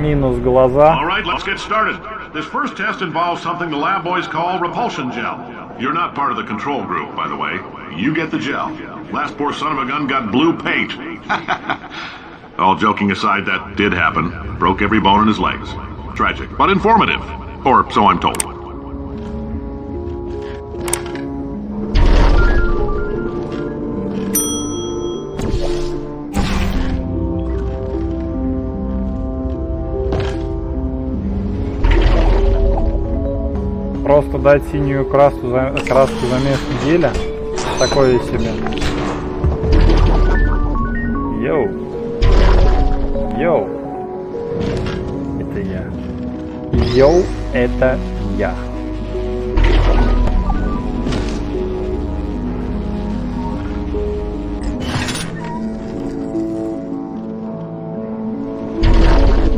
Минус глаза. All right, let's get started. This first test involves something the lab boys call repulsion gel. You're not part of the control group, by the way. You get the gel. Last poor son of a gun got blue paint. All joking aside, that did happen. Broke every bone in his legs. Tragic, but informative. Or so I'm told. Просто дать синюю краску заместо геля. Такое себе. Йоу. Йоу. Это я. Йоу, это я.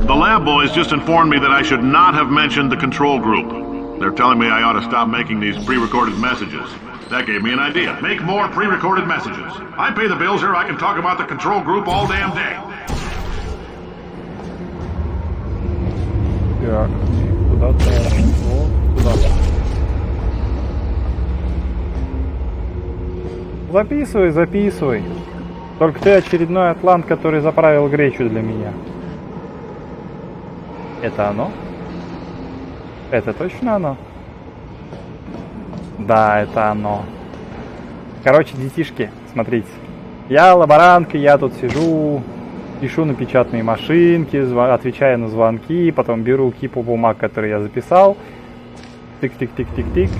The lab boys just informed me that I should not have mentioned the control group. They're telling me I ought to stop making these pre-recorded messages. That gave me an idea. Make more pre-recorded messages. I pay the bills here, I can talk about the control group all damn day. Так, куда-то вот куда-то. Записывай, записывай. Только ты очередной атлант, который заправил гречу для меня. Это оно? Это точно оно? Да, это оно. Короче, детишки, смотрите. Я лаборантка, я тут сижу, пишу на печатные машинки, отвечаю на звонки, потом беру кипу бумаг, которые я записал. Тык-тык-тык-тык-тык.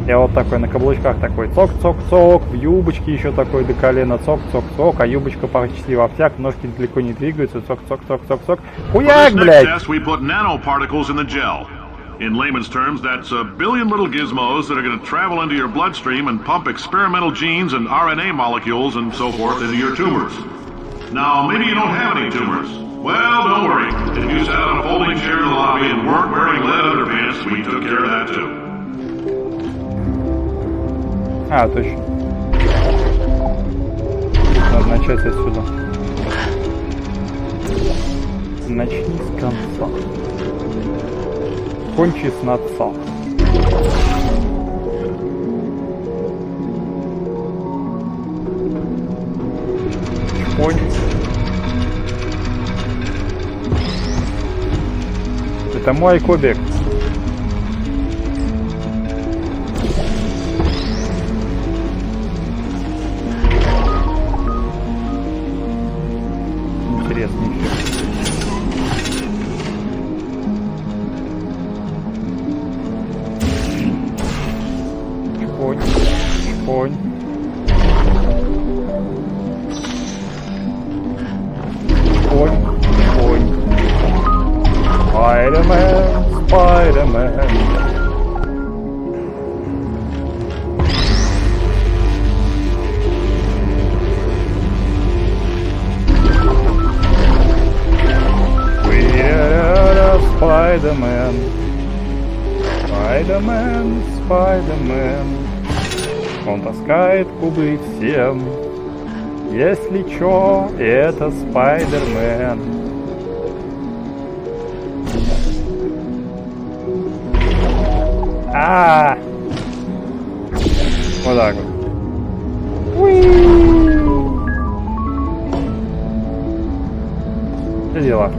Я вот такой на каблучках такой цок-цок-цок, в юбочке еще такой до колена цок-цок-цок, а юбочка почти в обтяг, ножки далеко не двигаются, цок-цок-цок-цок-цок. Хуяк, блядь! In layman's terms, that's a billion little gizmos that are going to travel into your bloodstream and pump experimental genes and RNA molecules and so forth into your tumors. Now, maybe you don't have any tumors. Well, don't worry. If you sat on a folding chair in the lobby and weren't wearing lead underpants, we took care of that too. А, точно. Надо начать отсюда. Начни с конца. Кончи с наца. Чпонь. Это мой кубик. Интересный эффект. Чпонь. Чпонь. Чпонь. Чпонь. Spider-Man, Spider-Man. We're Spider-Man. Spider-Man, Spider-Man. Он таскает кубы всем. Если чё, это Spider-Man. Вот так вот. Что дела?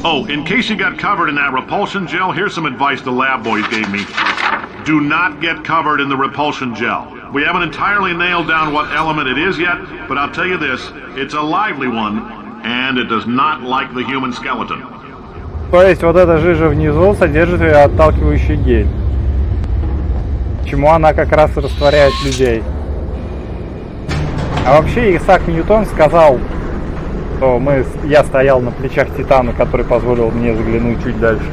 Oh, in case you got covered in that repulsion gel, here's some advice the lab boys gave me. Do not get covered in the repulsion gel. We haven't entirely nailed down what element it is yet, but I'll tell you this, it's a lively one, and it does not like the human skeleton. То есть вот эта жижа внизу содержит ее отталкивающий гель. Почему она как раз растворяет людей. А вообще Исаак Ньютон сказал, что я стоял на плечах Титана, который позволил мне заглянуть чуть дальше.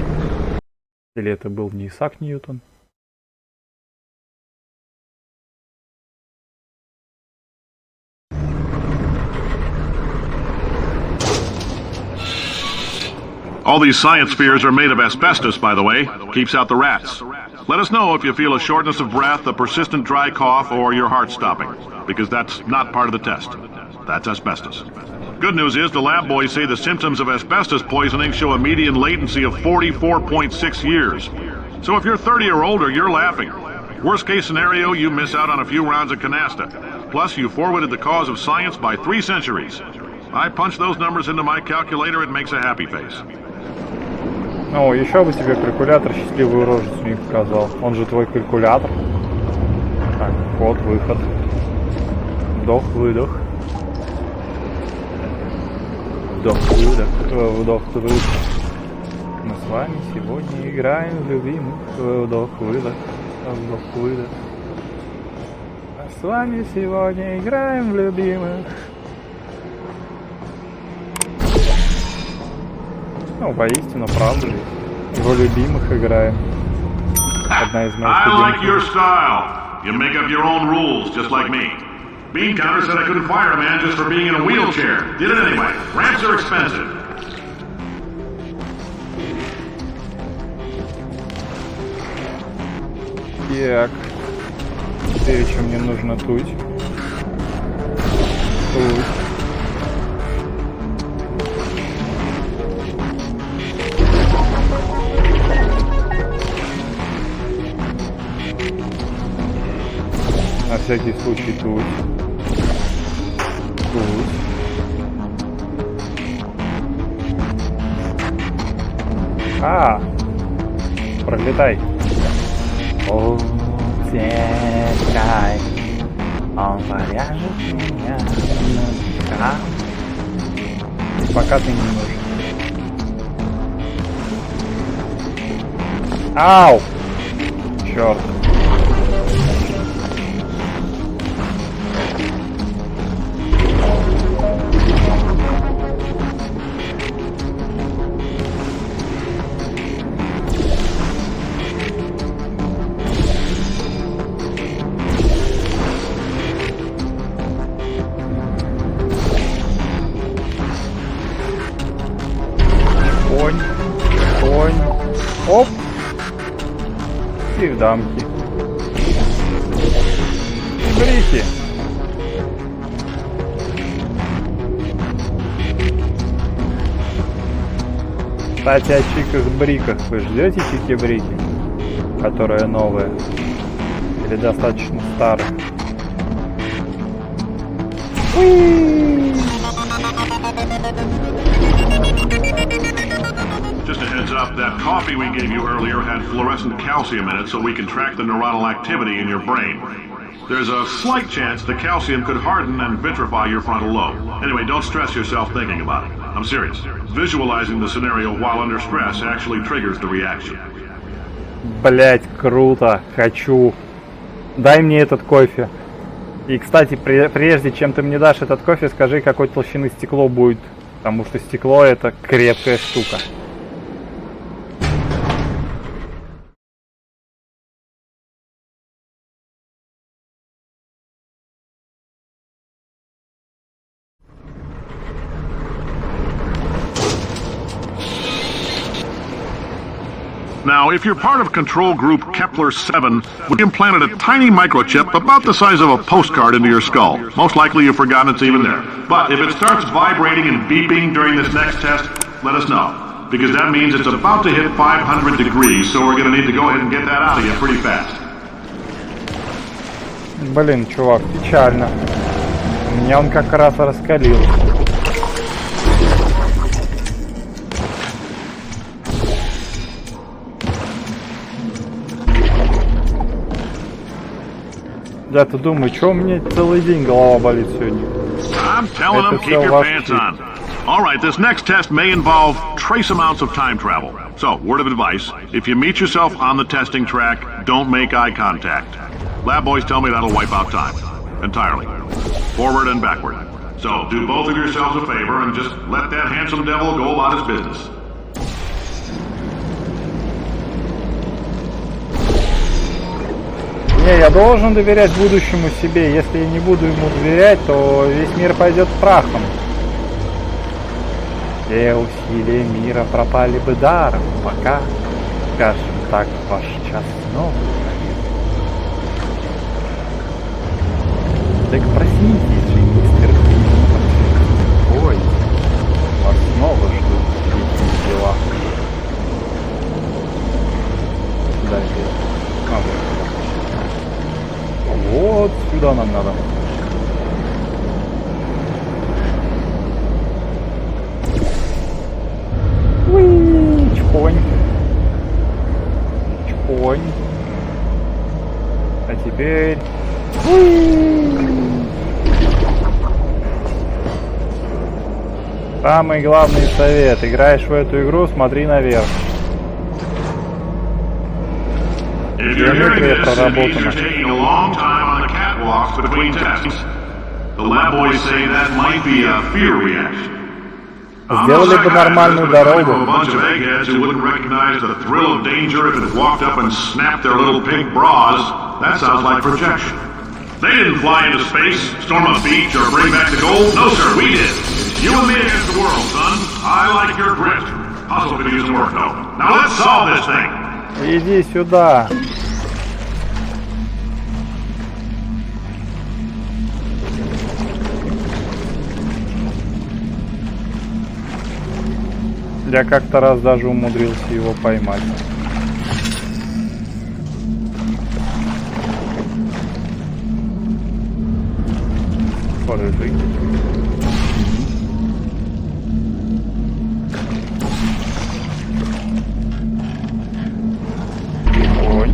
Или это был не Исаак Ньютон? All these science spheres are made of asbestos, by the way. Keeps out the rats. Let us know if you feel a shortness of breath, a persistent dry cough, or your heart stopping, because that's not part of the test. That's asbestos. Good news is the lab boys say the symptoms of asbestos poisoning show a median latency of 44.6 years. So if you're 30 or older, you're laughing. Worst case scenario, you miss out on a few rounds of canasta. Plus, you forwarded the cause of science by 3 centuries. I punch those numbers into my calculator, it makes a happy face. Ну, еще бы тебе калькулятор счастливую рожицу не показал. Он же твой калькулятор. Так, вход, выход. Вдох, выдох. Вдох, выдох. Вдох, выдох. Мы с вами сегодня играем в любимых. Вдох, выдох. Вдох, выдох. А с вами сегодня играем в любимых. Ну, воистину, правда ли? В любимых играем. Одна из моих I любимых. like your style. You make up your own rules, just like me. Bean counter said I couldn't fire a man just for being in a wheelchair. Did it anyway. Ramps are expensive. Так. Теперь что мне нужно тут? Тут. На всякий случай тут. Тут. Пролетай. Утекай, он повяжет меня на пока ты не нужен. Ау! Черт. Конь. Оп. И в дамки. Брики. Кстати, о чиках-бриках. Вы ждете чики-брики? Которая новая? Или достаточно старая? Just a heads up, that coffee we gave you earlier had fluorescent calcium in it so we can track the neuronal activity in your brain. There's a slight chance the calcium could harden and vitrify your frontal lobe. Anyway, don't stress yourself thinking about it. I'm serious. Visualizing the scenario while under stress actually triggers the reaction. Блять, круто. Хочу. Дай мне этот кофе. И, кстати, прежде чем ты мне дашь этот кофе, скажи, какой толщины стекло будет. Потому что стекло — это крепкая штука. Now, if you're part of control group Kepler-7, we implanted a tiny microchip about the size of a postcard into your skull. Most likely you've forgotten it's even there. But if it starts vibrating and beeping during this next test, let us know. Because that means it's about to hit 500 degrees, so we're going to need to go ahead and get that out of you pretty fast. Блин, чувак, печально. Меня он как раз раскалил. Я-то думаю, что у меня целый день голова болит сегодня. I'm telling them, keep your pants on. All right, this next test may involve trace amounts of time travel. So, word of advice, if you meet yourself on the testing track, don't make eye contact. Lab boys tell me that'll wipe out time. Entirely. Forward and backward. So, do both of yourselves a favor and just let that handsome devil go about his business. Не, я должен доверять будущему себе. Если я не буду ему доверять, то весь мир пойдет прахом. Все усилия мира пропали бы даром, пока, скажем так, ваш час снова пробил. Так проснитесь же, мистер Ой. нам надо? Уи, чпонь. Чпонь. А теперь... Уи. Самый главный совет. Играешь в эту игру, смотри наверх. Геометрия проработана. Сделали бы нормальную дорогу. They didn't fly into space, storm a beach, or bring back the gold. No, sir, we did. You and me against the world, son. I like your grit. Puzzle could use some work, though. Now let's solve this thing. Иди сюда. Я как-то раз даже умудрился его поймать. Порыжи. Ой.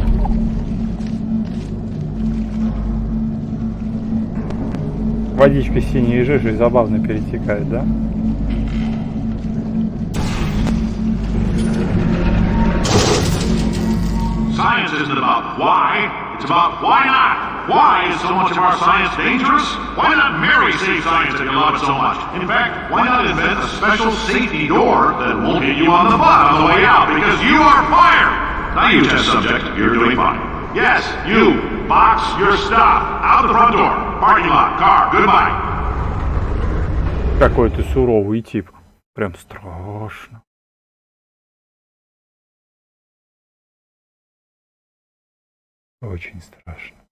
Водичка синей жижей забавно перетекает, да? Science isn't about why, it's about why not. Why is so much of our science dangerous? Why not Mary save science if you love it so much? In fact, why not invent a special safety door that won't hit you on the butt on the way out because you are fired? Now you test subject, you're doing fine. Yes, you, box your stuff, out the front door, parking lot, car, goodbye. Какой ты суровый тип. Прям страшно. Очень страшно.